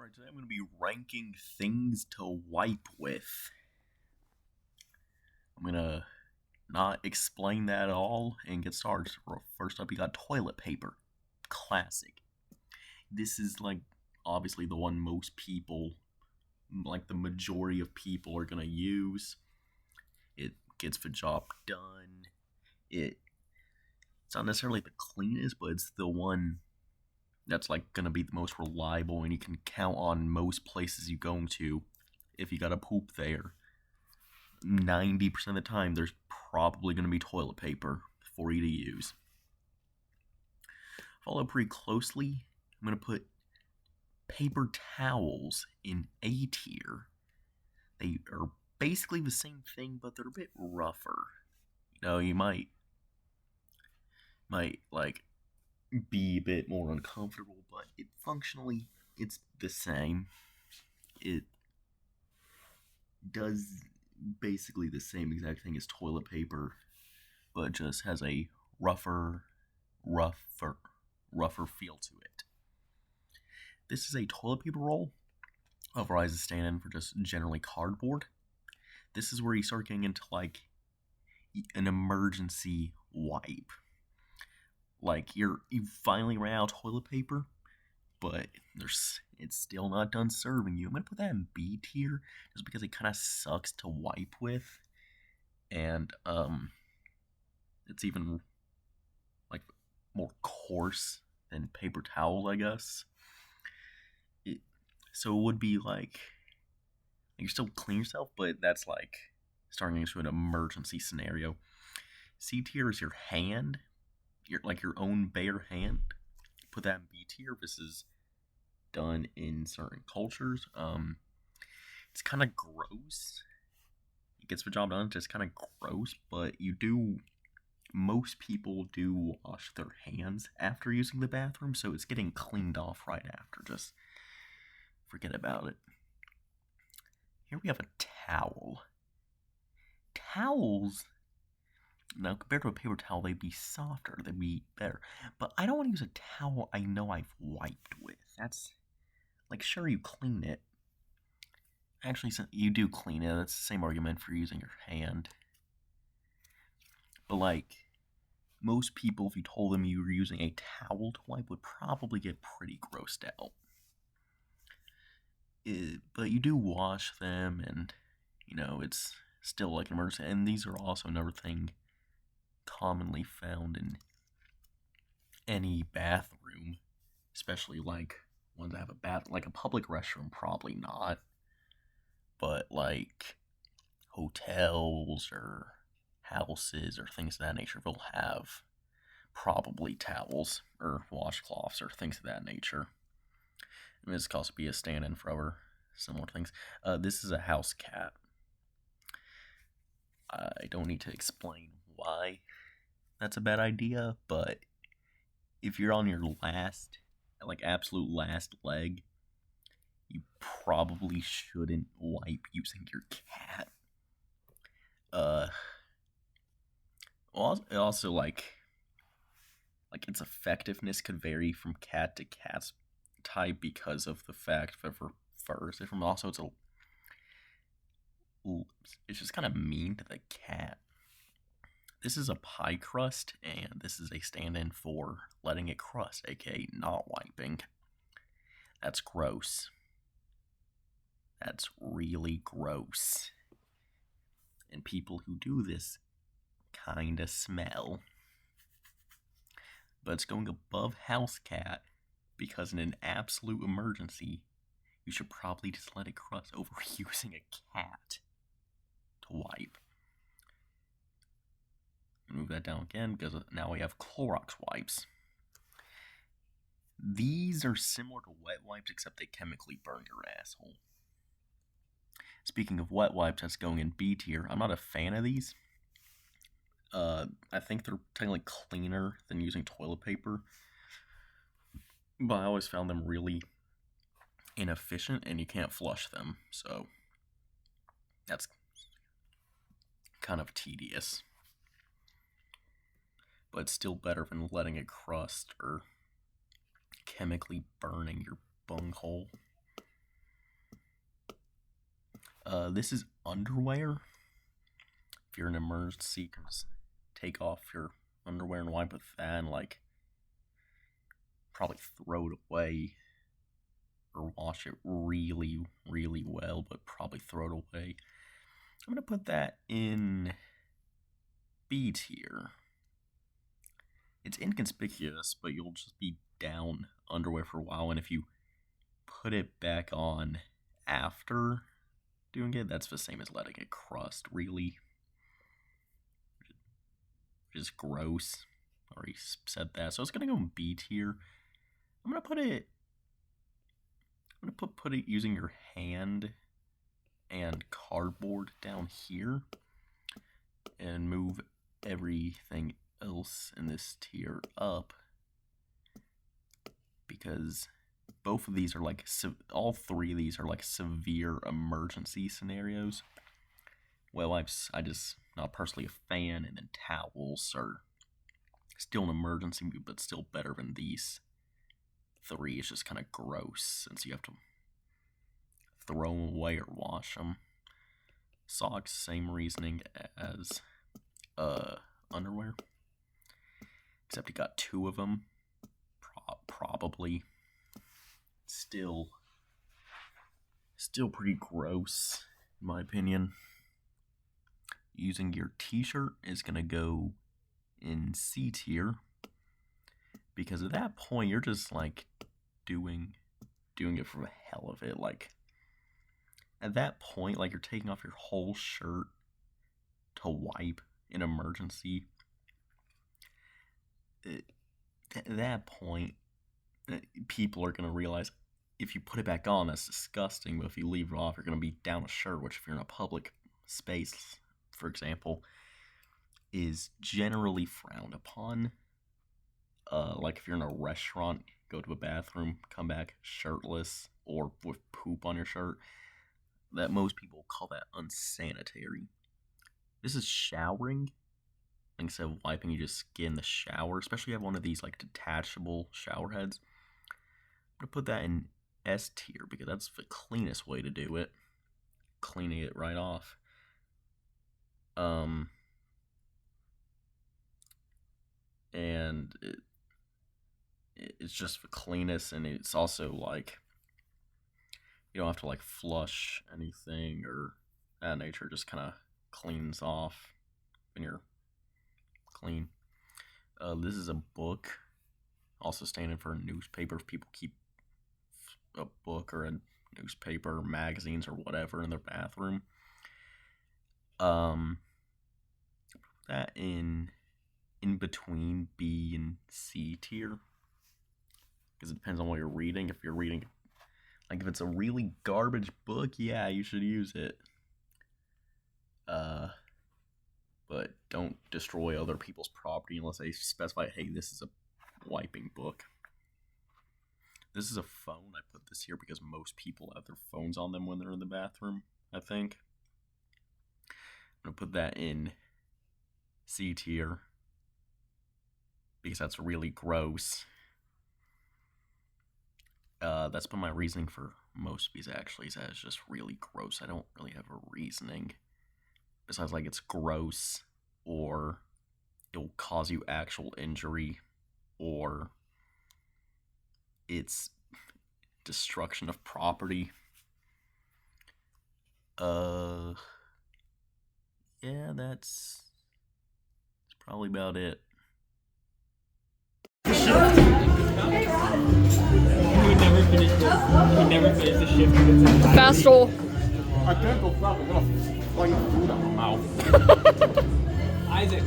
Alright, today I'm going to be ranking things to wipe with. I'm going to not explain that at all and get started. First up, you got toilet paper. Classic. This is, obviously the one most people, the majority of people are going to use. It gets the job done. It's not necessarily the cleanest, but it's the one that's gonna be the most reliable, and you can count on most places you go to. If you gotta poop there, 90% of the time there's probably gonna be toilet paper for you to use. Follow pretty closely, I'm gonna put paper towels in A tier. They are basically the same thing, but they're a bit rougher. You might be a bit more uncomfortable, but functionally it's the same. It does basically the same exact thing as toilet paper, but just has a rougher feel to it. This is a toilet paper roll. Otherwise, it's stand-in for just generally cardboard. This is where you start getting into an emergency wipe. You finally ran out of toilet paper, but it's still not done serving you. I'm gonna put that in B tier just because it kind of sucks to wipe with, and it's even more coarse than paper towels, I guess. So it would be you're still clean yourself, but that's starting into an emergency scenario. C tier is your hand. Your own bare hand. Put that in B tier. This is done in certain cultures. It's kind of gross. It gets the job done. It's just kind of gross, but most people do wash their hands after using the bathroom, so it's getting cleaned off right after. Just forget about it. Here we have a towel. Towels, now, compared to a paper towel, they'd be softer, they'd be better. But I don't want to use a towel I know I've wiped with. That's, sure, you clean it. Actually, you do clean it. That's the same argument for using your hand. But, most people, if you told them you were using a towel to wipe, would probably get pretty grossed out. But you do wash them, and, it's still an emergency. And these are also another thing commonly found in any bathroom, especially ones that have a bath, a public restroom, probably not, but hotels or houses or things of that nature, they'll have probably towels or washcloths or things of that nature. And this could also be a stand-in for other similar things. This is a house cat. I don't need to explain why that's a bad idea, but if you're on your absolute last leg, you probably shouldn't wipe using your cat. Also, its effectiveness could vary from cat to cat type because of the fact that for furs, it's just kind of mean to the cat. This is a pie crust, and this is a stand-in for letting it crust, aka not wiping. That's gross. That's really gross. And people who do this kinda smell. But it's going above house cat because in an absolute emergency, you should probably just let it crust over using a cat to wipe. Move that down again because now we have Clorox wipes. These are similar to wet wipes, except they chemically burn your asshole. Speaking of wet wipes, that's going in B tier. I'm not a fan of these. I think they're technically cleaner than using toilet paper, but I always found them really inefficient, and you can't flush them, so that's kind of tedious. But it's still better than letting it crust or chemically burning your bunghole. This is underwear. If you're in an emergency, you can just take off your underwear and wipe with that and, like, probably throw it away or wash it really, really well, but probably throw it away. I'm going to put that in B tier. It's inconspicuous, but you'll just be down underwear for a while, and if you put it back on after doing it, that's the same as letting it crust, really. Just gross. Already said that, so it's gonna go in B tier. I'm gonna put it using your hand and cardboard down here, and move everything else in this tier up, because both of these are like, all three of these are like severe emergency scenarios. Well, I just not personally a fan, and then towels are still an emergency, but still better than these three. It's just kind of gross since you have to throw them away or wash them. Socks, same reasoning as underwear, except you got two of them. Probably still pretty gross in my opinion. Using your t-shirt is gonna go in C tier, because at that point you're just like doing it for the hell of it. Like, at that point, like, you're taking off your whole shirt to wipe in emergency. At that point, people are gonna realize if you put it back on, that's disgusting, but if you leave it off, you're gonna be down a shirt, which if you're in a public space, for example, is generally frowned upon. Like if you're in a restaurant, go to a bathroom, come back shirtless or with poop on your shirt, that most people call that unsanitary. This is showering. Like instead of wiping, you just get in the shower, especially if you have one of these like detachable shower heads. I'm gonna put that in S tier because that's the cleanest way to do it. Cleaning it right off. And it's just the cleanest, and it's also like you don't have to like flush anything or that nature. It just kind of cleans off when you're clean. This is a book, also standing for a newspaper. If people keep a book or a newspaper, or magazines or whatever in their bathroom. That in between B and C tier, because it depends on what you're reading. If you're reading, like, if it's a really garbage book, yeah, you should use it. But don't destroy other people's property unless they specify, hey, this is a wiping book. This is a phone. I put this here because most people have their phones on them when they're in the bathroom, I think. I'm going to put that in C tier because that's really gross. That's been my reasoning for most of these, actually, is that it's just really gross. I don't really have a reasoning besides, like, it's gross, or it will cause you actual injury, or it's destruction of property. Yeah, that's probably about it. You would never finish this. You would never finish the shift. Fast roll. I can't go fast. I'm gonna fling food out my mouth. Isaac.